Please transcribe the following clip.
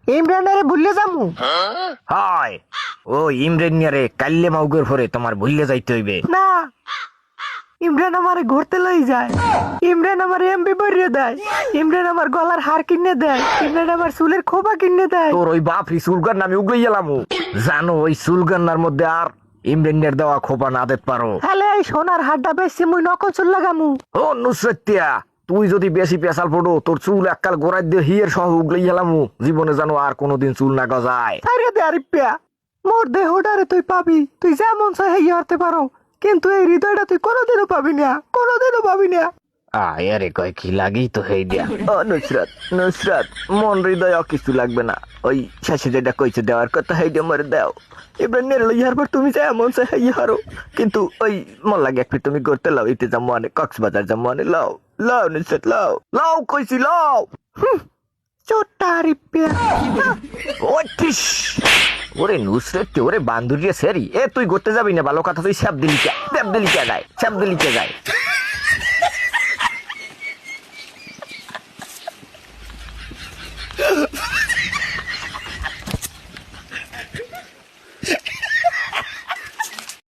ইমরানের ভুললে যামু হয় ও ইমরান রে কাল্লে মাউগের ভরে তোমার ভুললে যাইতে হইবে না। ইমরান আমারে ঘুরতে লই যায়, ইমরান আমার এমবি ভরিয়ে দেয়, ইমরান আমার গলার হার কিনে দেয়, ইমরান আমার চুলের খোপা কিনে দেয়। তোর ওই বাপরি চুলগান আমি উগলে গেলাম জানো ওই চুলগান্নার মধ্যে আর ইমরানের দেওয়া খোপা না দিতে পারো। তাহলে এই সোনার হারটা বেশি মুই নকল চুল লাগামু। ও নুসরতিয়া তুই যদি বেশি পেশাল পড়ো তোর চুল এককাল গোড়াই দিয়ে হিয়ের সহ উগলে গেলাম জীবনে জানো আর কোনোদিন চুল না গজায়। আরে দে আরিপ্পা, মোর দেহটারে তুই পাবি, তুই যেমন চাই হেই হতে পারো, কিন্তু এই হৃদয়টা তুই কোনোদিনও পাবি না, কোনোদিনও পাবি না। আরে কয় কি লাগেই তো হেই দিয়া। ও নুসরাত নুসরাত মন হৃদয় কিছু লাগবে না, ওই শেষে যেটা কইছে দেওয়ার কথা হেই দিয়ে মরে দাও। এবার নেড়ে লইয়ার পর তুমি চাই এমন চাই হেই হারো, কিন্তু ওই মন লাগে একটু তুমি করতে লাও ইতে যাম মানে কক্সবাজার যাম মানে লাও লাও নুসরাত লাও লাও কইছি লাও। চোট্টা আরিপ্পা। ওটিস ওরে নুসরাত ওরে বান্দুরিয়া সেরি এ তুই করতে যাবি না ভালো কথা তুই স্যাপ দিলি কে নাই স্যাপ দিলি কে যায়।